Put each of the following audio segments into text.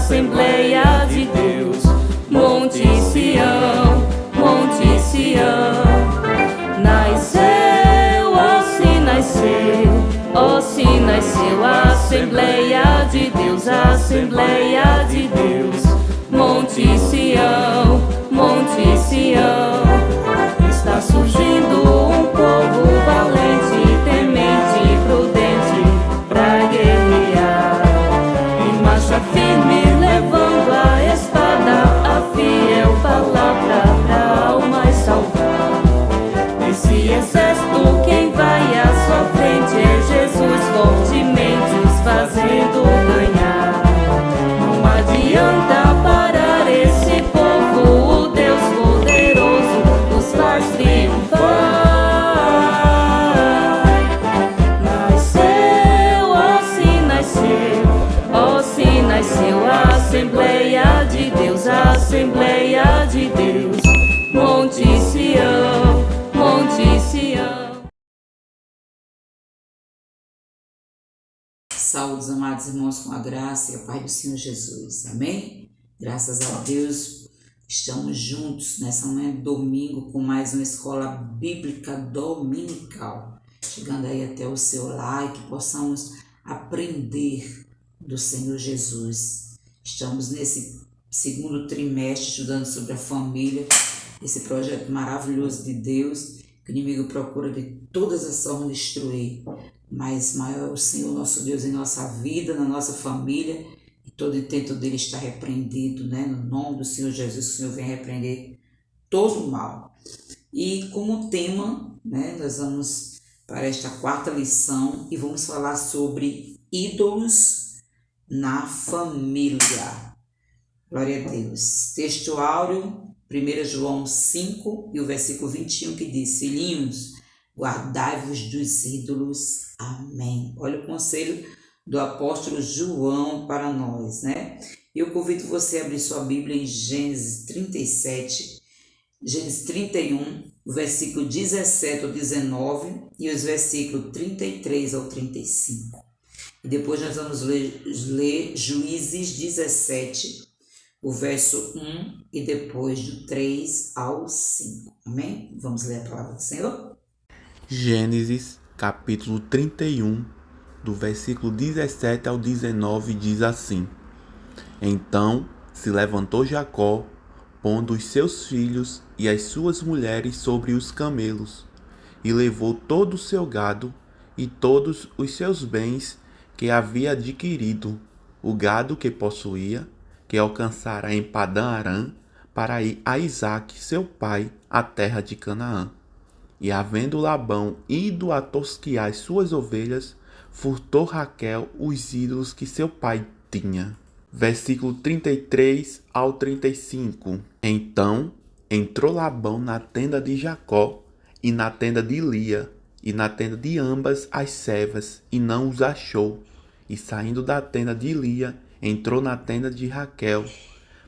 Assembleia de Deus. Monte Sião, Monte Sião. Nasceu, ó se nasceu, ó se nasceu a Assembleia de Deus, a Assembleia de Deus. Monte Sião, Monte Sião. Está surgindo um povo valente, temente e prudente pra guerrear. Em marcha firme, levando a espada, a fiel palavra pra almas salvar. Esse exército, quem vai à sua frente é Jesus, fortemente os fazendo ganhar. Não adianta parar esse povo, o Deus poderoso nos faz triunfar. Nasceu, ó se nasceu, ó se nasceu a Assembleia de Deus, a Assembleia de Deus. Monte Sião, Monte Sião. Saúde, amados irmãos, com a graça e a paz do Senhor Jesus. Amém? Graças a Deus, estamos juntos nessa manhã de domingo com mais uma escola bíblica dominical. Chegando aí até o seu lar e que possamos aprender do Senhor Jesus. Estamos nesse segundo trimestre estudando sobre a família, esse projeto maravilhoso de Deus, que o inimigo procura de todas as formas destruir. Mas maior é o Senhor nosso Deus em nossa vida, na nossa família, e todo intento dele está repreendido, né? No nome do Senhor Jesus, que o Senhor vem repreender todo o mal. E como tema, né, nós vamos para esta quarta lição e vamos falar sobre ídolos na família. Glória a Deus. Texto áureo, 1 João 5 e o versículo 21, que diz: Filhinhos, guardai-vos dos ídolos. Amém. Olha o conselho do apóstolo João para nós, né? Eu convido você a abrir sua Bíblia em Gênesis 37, Gênesis 31, o versículo 17 ao 19 e os versículos 33 ao 35. E depois nós vamos ler Juízes 17, o verso 1 e depois do 3 ao 5. Amém? Vamos ler a palavra do Senhor? Gênesis, capítulo 31, do versículo 17 ao 19, diz assim: Então se levantou Jacó, pondo os seus filhos e as suas mulheres sobre os camelos, e levou todo o seu gado e todos os seus bens que havia adquirido, o gado que possuía, que alcançara em Padã-Arã, para ir a Isaque, seu pai, à terra de Canaã. E havendo Labão ido a tosquiar as suas ovelhas, furtou Raquel os ídolos que seu pai tinha. Versículo 33 ao 35. Então entrou Labão na tenda de Jacó, e na tenda de Lia, e na tenda de ambas as servas, e não os achou. E saindo da tenda de Lia, entrou na tenda de Raquel,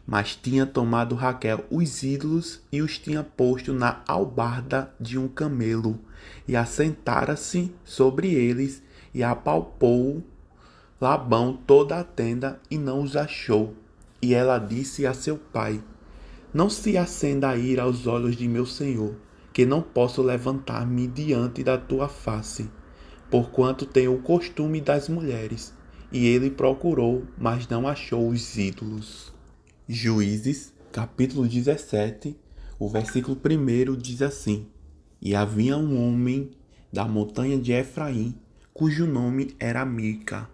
mas tinha tomado Raquel os ídolos e os tinha posto na albarda de um camelo, e assentara-se sobre eles, e apalpou Labão toda a tenda, e não os achou. E ela disse a seu pai: Não se acenda a ira aos olhos de meu senhor, que não posso levantar-me diante da tua face, porquanto tenho o costume das mulheres. E ele procurou, mas não achou os ídolos. Juízes, capítulo 17, o versículo 1 diz assim: E havia um homem da montanha de Efraim, cujo nome era Mica.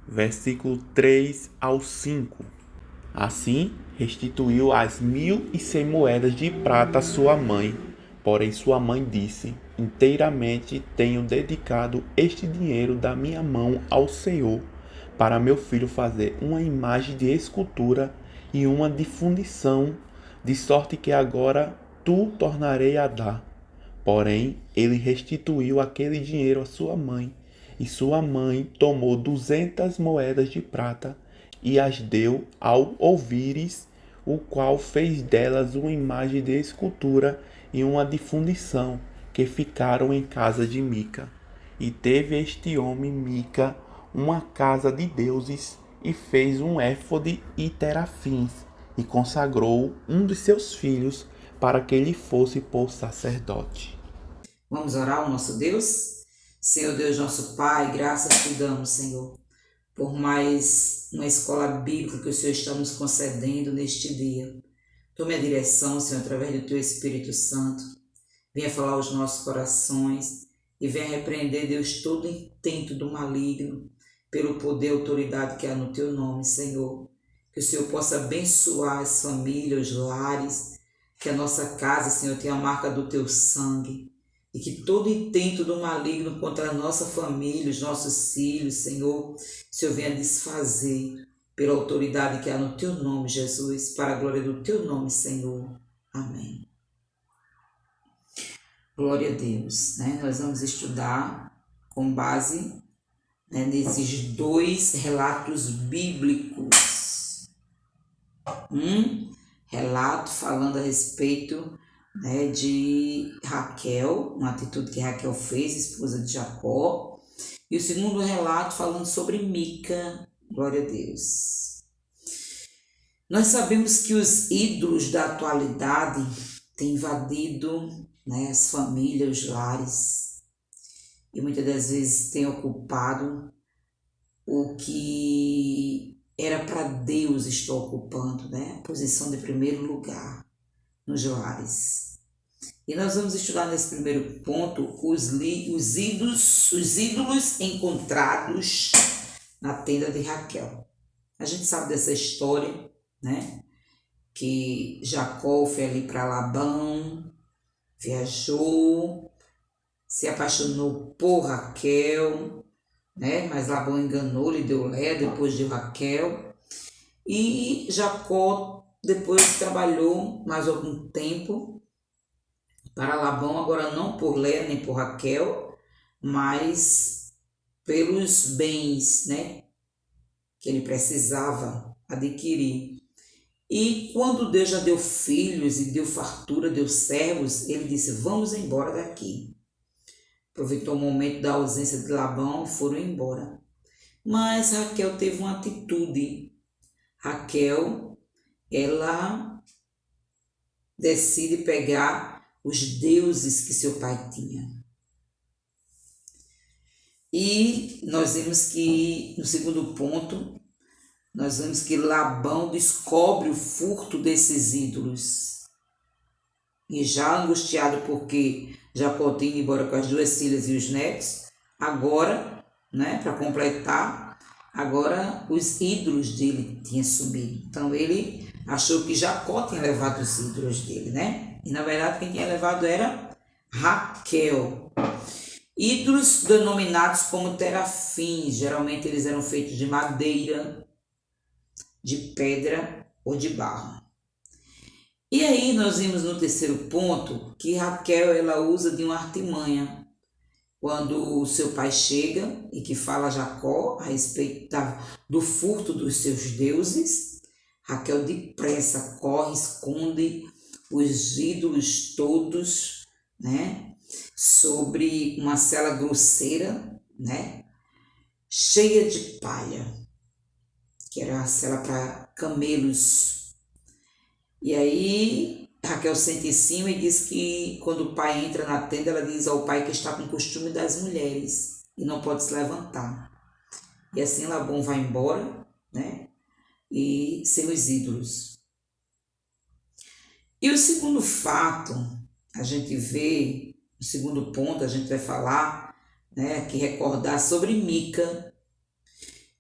Versículo 3 ao 5. Assim restituiu as 1.100 moedas de prata a sua mãe. Porém sua mãe disse: Inteiramente tenho dedicado este dinheiro da minha mão ao Senhor, para meu filho fazer uma imagem de escultura e uma de fundição, de sorte que agora tu tornarei a dar. Porém, ele restituiu aquele dinheiro a sua mãe, e sua mãe tomou 200 moedas de prata e as deu ao ouvires, o qual fez delas uma imagem de escultura e uma de fundição, que ficaram em casa de Mica. E teve este homem Mica uma casa de deuses, e fez um éfode e terafins, e consagrou um dos seus filhos para que ele fosse por sacerdote. Vamos orar ao nosso Deus? Senhor Deus, nosso Pai, graças te damos, Senhor, por mais uma escola bíblica que o Senhor está nos concedendo neste dia. Tome a direção, Senhor, através do Teu Espírito Santo. Venha falar aos nossos corações e venha repreender, Deus, todo intento do maligno, pelo poder e autoridade que há no Teu nome, Senhor. Que o Senhor possa abençoar as famílias, os lares, que a nossa casa, Senhor, tenha a marca do Teu sangue. E que todo intento do maligno contra a nossa família, os nossos filhos, Senhor, o Senhor venha desfazer pela autoridade que há no Teu nome, Jesus, para a glória do Teu nome, Senhor. Amém. Glória a Deus. Nós vamos estudar com base nesses dois relatos bíblicos. Um relato falando a respeito de Raquel, uma atitude que Raquel fez, esposa de Jacó, e o segundo relato falando sobre Mica. Glória a Deus. Nós sabemos que os ídolos da atualidade têm invadido as famílias, os lares, e muitas das vezes têm ocupado o que era para Deus estar ocupando, a posição de primeiro lugar nos lares. E nós vamos estudar nesse primeiro ponto os ídolos encontrados na tenda de Raquel. A gente sabe dessa história, que Jacó foi ali para Labão, viajou, se apaixonou por Raquel, mas Labão enganou, lhe deu Léa, depois de Raquel. E Jacó depois trabalhou mais algum tempo para Labão, agora não por Léa nem por Raquel, mas pelos bens, que ele precisava adquirir. E quando Deus já deu filhos e deu fartura, deu servos, ele disse, vamos embora daqui. Aproveitou o momento da ausência de Labão e foram embora. Mas Raquel teve uma atitude. Raquel, ela decide pegar os deuses que seu pai tinha. E nós vemos que, no segundo ponto, nós vemos que Labão descobre o furto desses ídolos. E já angustiado porque Jacó tinha ido embora com as duas filhas e os netos, agora, para completar, agora os ídolos dele tinham sumido. Então ele achou que Jacó tinha levado os ídolos dele, E na verdade quem tinha levado era Raquel. Ídolos denominados como terafins, geralmente eles eram feitos de madeira, de pedra ou de barro. E aí nós vimos no terceiro ponto que Raquel ela usa de uma artimanha. Quando o seu pai chega e que fala a Jacó a respeito do furto dos seus deuses, Raquel depressa corre, esconde os ídolos todos, sobre uma sela grosseira, cheia de palha, que era a sela para camelos. E aí Raquel senta em cima e diz que quando o pai entra na tenda, ela diz ao pai que está com o costume das mulheres e não pode se levantar. E assim Labão vai embora, e sem os ídolos. E o segundo fato, a gente vê, o segundo ponto, a gente vai falar, aqui recordar sobre Mica.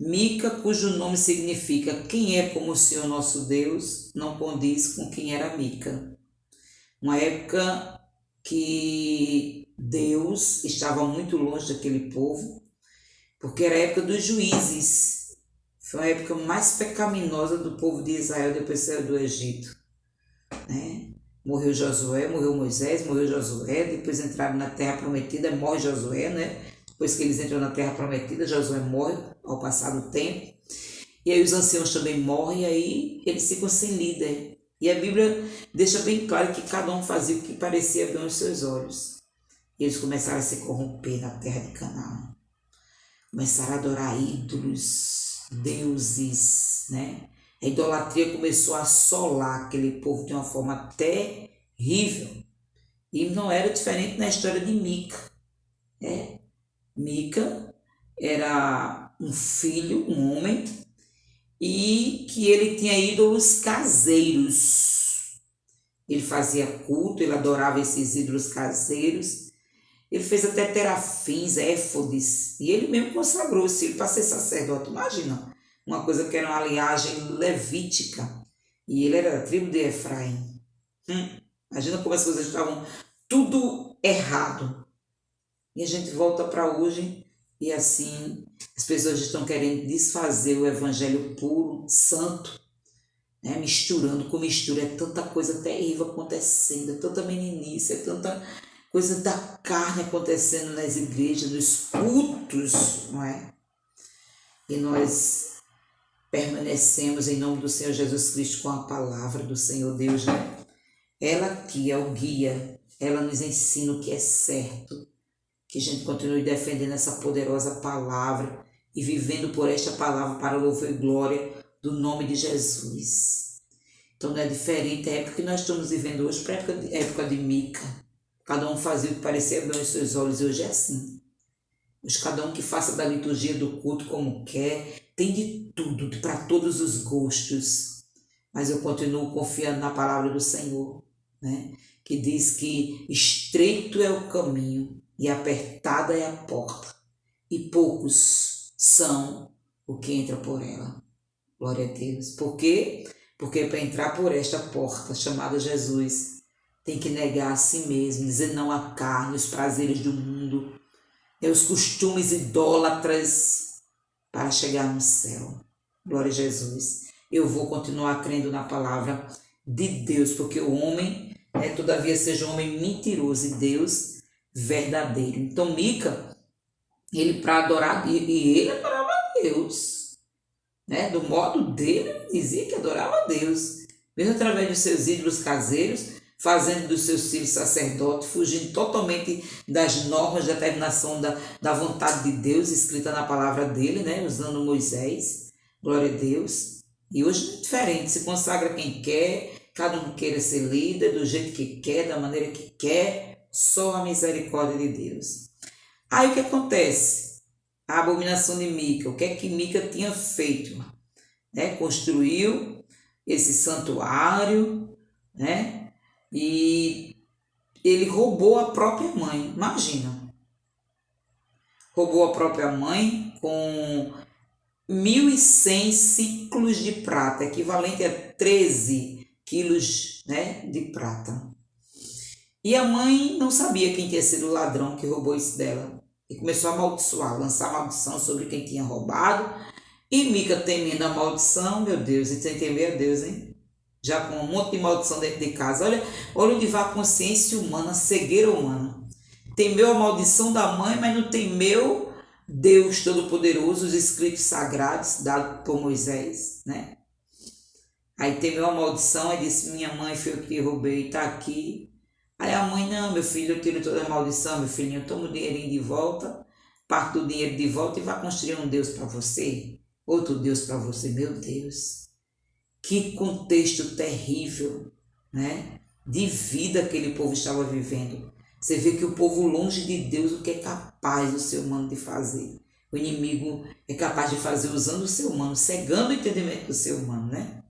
Mica, cujo nome significa quem é como o Senhor nosso Deus, não condiz com quem era Mica. Uma época que Deus estava muito longe daquele povo, porque era a época dos juízes. Foi a época mais pecaminosa do povo de Israel depois de sair do Egito. Morreu Josué, morreu Moisés, morreu Josué, depois entraram na terra prometida, morre Josué, Depois que eles entram na terra prometida, Josué morre ao passar do tempo. E aí os anciãos também morrem, e aí eles ficam sem líder. E a Bíblia deixa bem claro que cada um fazia o que parecia bem aos seus olhos. E eles começaram a se corromper na terra de Canaã. Começaram a adorar ídolos, deuses, né? A idolatria começou a assolar aquele povo de uma forma terrível. E não era diferente na história de Mica, né? Mica era um filho, um homem, e que ele tinha ídolos caseiros. Ele fazia culto, ele adorava esses ídolos caseiros. Ele fez até terafins, éfodes, e ele mesmo consagrou esse filho para ser sacerdote. Imagina, uma coisa que era uma linhagem levítica, e ele era da tribo de Efraim. Imagina como as coisas estavam tudo errado. E a gente volta para hoje, e assim as pessoas estão querendo desfazer o evangelho puro, santo, né? Misturando com mistura. É tanta coisa terrível acontecendo, é tanta meninice, é tanta coisa da carne acontecendo nas igrejas, nos cultos, não é? E nós permanecemos em nome do Senhor Jesus Cristo com a palavra do Senhor Deus, né? Ela que é o guia, ela nos ensina o que é certo, que a gente continue defendendo essa poderosa palavra e vivendo por esta palavra para louvor e glória do nome de Jesus. Então não é diferente a época que nós estamos vivendo hoje para a época de Mica. Cada um fazia o que parecia bem aos seus olhos, e hoje é assim. Hoje cada um que faça da liturgia do culto como quer, tem de tudo, para todos os gostos. Mas eu continuo confiando na palavra do Senhor, né? Que diz que estreito é o caminho e apertada é a porta, e poucos são o que entra por ela. Glória a Deus. Por quê? Porque para entrar por esta porta chamada Jesus, tem que negar a si mesmo, dizer não à carne, os prazeres do mundo, os costumes idólatras, para chegar no céu. Glória a Jesus. Eu vou continuar crendo na palavra de Deus, porque o homem, todavia seja um homem mentiroso, e Deus verdadeiro. Então Mica, ele para adorar, e ele adorava a Deus, né? Do modo dele, ele dizia que adorava a Deus, mesmo através dos seus ídolos caseiros, fazendo dos seus filhos sacerdotes, fugindo totalmente das normas de determinação da vontade de Deus, escrita na palavra dele, né? Usando Moisés. Glória a Deus. E hoje é diferente, se consagra quem quer, cada um queira ser líder do jeito que quer, da maneira que quer, só a misericórdia de Deus. Aí o que acontece? A abominação de Mica. O que é que Mica tinha feito? Né? Construiu esse santuário, né? E ele roubou a própria mãe. Imagina. Roubou a própria mãe com 1.100 ciclos de prata, equivalente a 13 quilos, né, de prata. E a mãe não sabia quem tinha sido o ladrão que roubou isso dela. E começou a amaldiçoar, lançar maldição sobre quem tinha roubado. E Mica, temendo a maldição, meu Deus, e sem temer a Deus, hein? Já com um monte de maldição dentro de casa. Olha onde vai a consciência humana, a cegueira humana. Temeu a maldição da mãe, mas não temeu Deus Todo-Poderoso, os escritos sagrados dados por Moisés, né? Aí temeu a maldição e disse, minha mãe foi eu que roubei, está aqui. Aí a mãe, não, meu filho, eu tiro toda a maldição, meu filhinho, toma o dinheirinho de volta, parte do dinheiro de volta e vai construir um Deus para você, outro Deus para você. Meu Deus, que contexto terrível, né? De vida que aquele povo estava vivendo. Você vê que o povo longe de Deus, o que é capaz o ser humano de fazer. O inimigo é capaz de fazer usando o ser humano, cegando o entendimento do ser humano, né?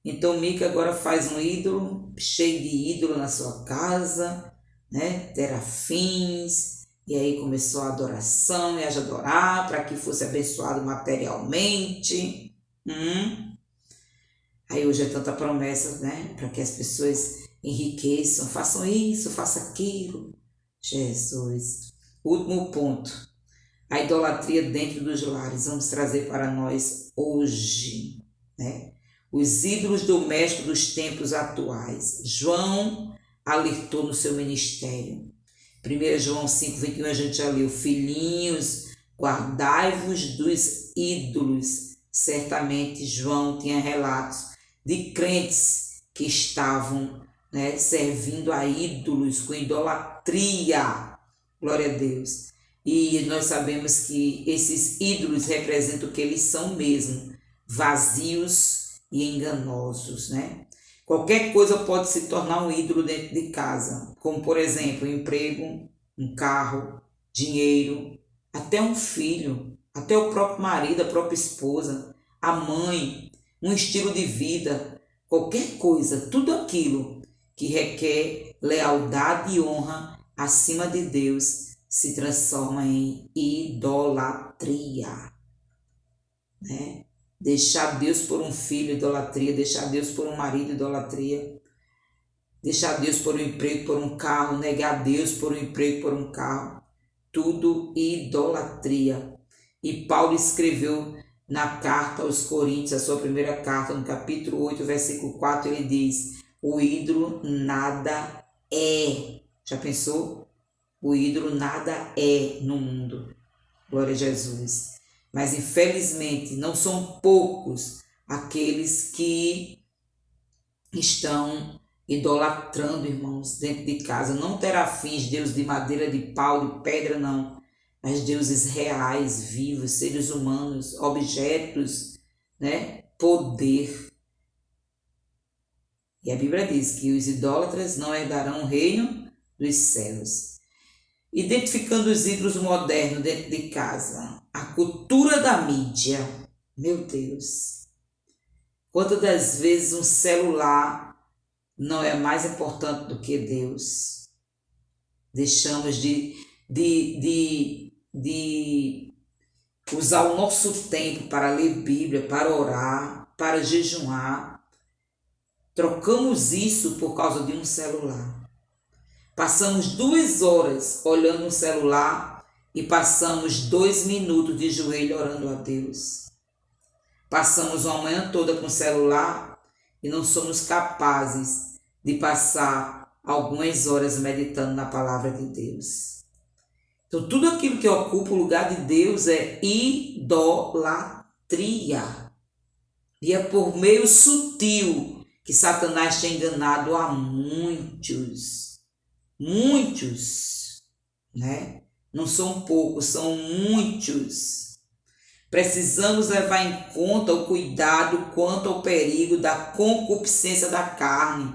Então Mica agora faz um ídolo, cheio de ídolo na sua casa, né? Terafins, e aí começou a adoração, e a adorar para que fosse abençoado materialmente. Aí hoje é tanta promessa, né? Para que as pessoas enriqueçam, façam isso, façam aquilo. Jesus. Último ponto. A idolatria dentro dos lares. Vamos trazer para nós hoje, né? Os ídolos domésticos dos tempos atuais. João alertou no seu ministério. 1 João 5:21 a gente já leu. Filhinhos, guardai-vos dos ídolos. Certamente João tinha relatos de crentes que estavam, né, servindo a ídolos com idolatria. Glória a Deus. E nós sabemos que esses ídolos representam o que eles são mesmo, vazios e enganosos, né? Qualquer coisa pode se tornar um ídolo dentro de casa, como por exemplo, um emprego, um carro, dinheiro, até um filho, até o próprio marido, a própria esposa, a mãe, um estilo de vida, qualquer coisa, tudo aquilo que requer lealdade e honra acima de Deus se transforma em idolatria, né? Deixar Deus por um filho, idolatria. Deixar Deus por um marido, idolatria. Deixar Deus por um emprego, por um carro. Negar Deus por um emprego, por um carro. Tudo idolatria. E Paulo escreveu na carta aos Coríntios, a sua primeira carta, no capítulo 8, versículo 4, ele diz: o ídolo nada é. Já pensou? O ídolo nada é no mundo. Glória a Jesus. Mas infelizmente não são poucos aqueles que estão idolatrando, irmãos, dentro de casa. Não terá fins Deus de madeira, de pau, de pedra, não. Mas deuses reais, vivos, seres humanos, objetos, né? Poder. E a Bíblia diz que os idólatras não herdarão o reino dos céus. Identificando os ídolos modernos dentro de casa. A cultura da mídia. Meu Deus. Quantas das vezes um celular não é mais importante do que Deus? Deixamos de usar o nosso tempo para ler Bíblia, para orar, para jejuar. Trocamos isso por causa de um celular. Passamos 2 horas olhando o celular e passamos 2 minutos de joelho orando a Deus. Passamos uma manhã toda com o celular e não somos capazes de passar algumas horas meditando na palavra de Deus. Então, tudo aquilo que ocupa o lugar de Deus é idolatria. E é por meio sutil que Satanás tem enganado a muitos. Muitos, né? Não são poucos, são muitos. Precisamos levar em conta o cuidado quanto ao perigo da concupiscência da carne,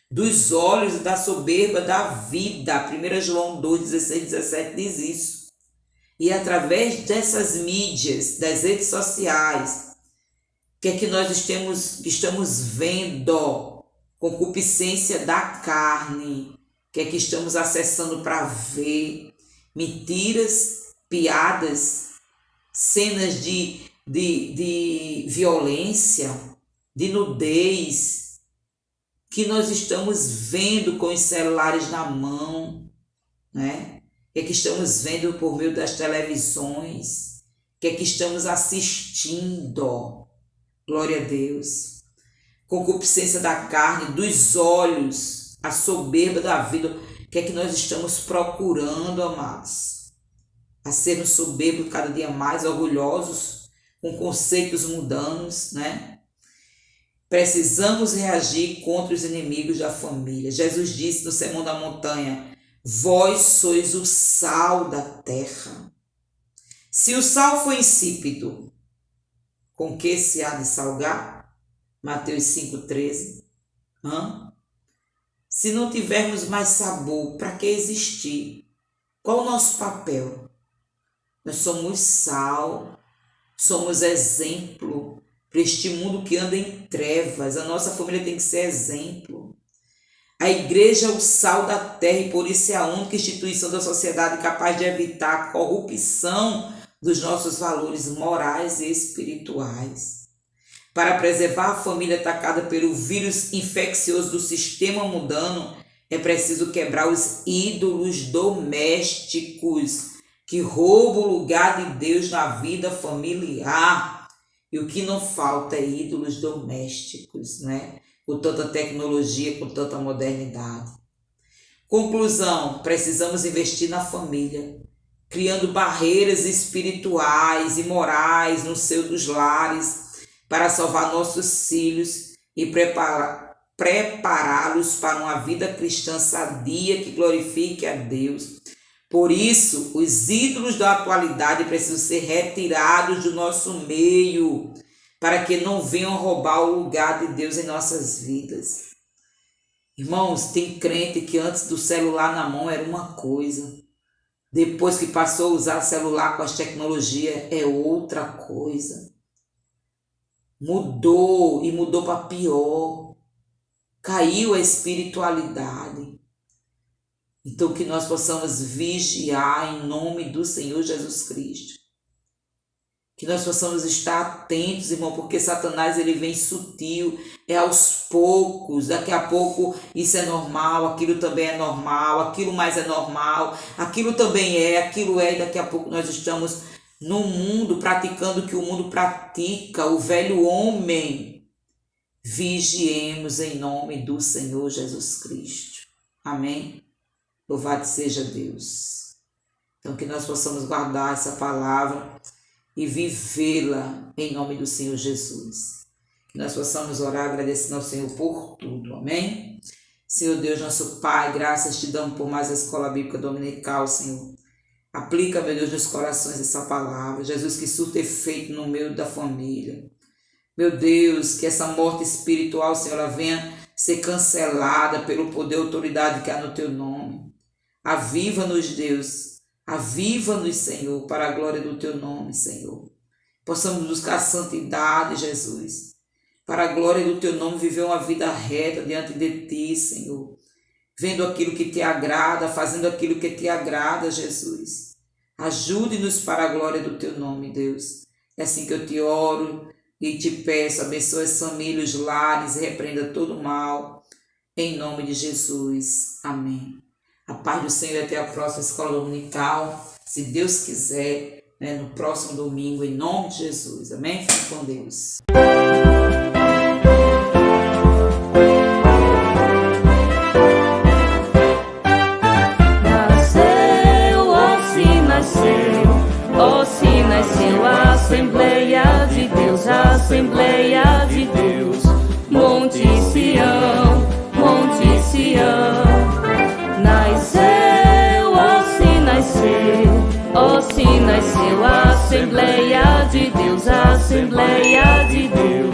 dos olhos e da soberba da vida. 1 João 2, 16, 17 diz isso. E através dessas mídias, das redes sociais, o que é que nós estamos vendo? Concupiscência da carne. O que é que estamos acessando para ver? Mentiras, piadas, cenas de violência, de nudez, que nós estamos vendo com os celulares na mão, né? O que é que estamos vendo por meio das televisões? O que é que estamos assistindo? Glória a Deus. Concupiscência da carne, dos olhos, a soberba da vida. O que é que nós estamos procurando, amados? A sermos soberbos cada dia mais, orgulhosos, com conceitos mundanos, né? Precisamos reagir contra os inimigos da família. Jesus disse no Sermão da Montanha: vós sois o sal da terra. Se o sal for insípido, com que se há de salgar? Mateus 5,13. Se não tivermos mais sabor, para que existir? Qual o nosso papel? Nós somos sal, somos exemplo para este mundo que anda em trevas. A nossa família tem que ser exemplo. A igreja é o sal da terra e por isso é a única instituição da sociedade capaz de evitar a corrupção dos nossos valores morais e espirituais. Para preservar a família atacada pelo vírus infeccioso do sistema mundano, é preciso quebrar os ídolos domésticos que roubam o lugar de Deus na vida familiar. E o que não falta é ídolos domésticos, né? Com tanta tecnologia, com tanta modernidade. Conclusão: precisamos investir na família, criando barreiras espirituais e morais no seio dos lares, para salvar nossos filhos e prepará-los para uma vida cristã sadia que glorifique a Deus. Por isso, os ídolos da atualidade precisam ser retirados do nosso meio, para que não venham roubar o lugar de Deus em nossas vidas. Irmãos, tem crente que antes do celular na mão era uma coisa. Depois que passou a usar celular com as tecnologias, é outra coisa. Mudou, e mudou para pior. Caiu a espiritualidade. Então que nós possamos vigiar em nome do Senhor Jesus Cristo. Que nós possamos estar atentos, irmão, porque Satanás ele vem sutil, é aos poucos. Daqui a pouco isso é normal, aquilo também é normal, aquilo mais é normal, aquilo também é, aquilo é, e daqui a pouco nós estamos no mundo praticando o que o mundo pratica, o velho homem. Vigiemos em nome do Senhor Jesus Cristo. Amém? Louvado seja Deus. Então que nós possamos guardar essa palavra e vivê-la em nome do Senhor Jesus. Que nós possamos orar agradecendo ao Senhor por tudo. Amém? Senhor Deus, nosso Pai, graças te damos por mais a Escola Bíblica Dominical, Senhor. Aplica, meu Deus, nos corações essa palavra. Jesus, que surta efeito no meio da família. Meu Deus, que essa morte espiritual, Senhor, ela venha ser cancelada pelo poder e autoridade que há no teu nome. Aviva-nos, Deus. Aviva-nos, Senhor, para a glória do teu nome, Senhor. Possamos buscar santidade, Jesus. Para a glória do teu nome, viver uma vida reta diante de ti, Senhor. Vendo aquilo que te agrada, fazendo aquilo que te agrada, Jesus. Ajude-nos para a glória do teu nome, Deus. É assim que eu te oro e te peço, abençoe as famílias, os lares, repreenda todo o mal. Em nome de Jesus. Amém. A paz do Senhor e até a próxima Escola Dominical, se Deus quiser, no próximo domingo, em nome de Jesus. Amém? Fique com Deus. Nasceu a Assembleia de Deus, a Assembleia de Deus, Monte Sião, Monte Sião. Nasceu, ó se nasceu a Assembleia de Deus, a Assembleia de Deus.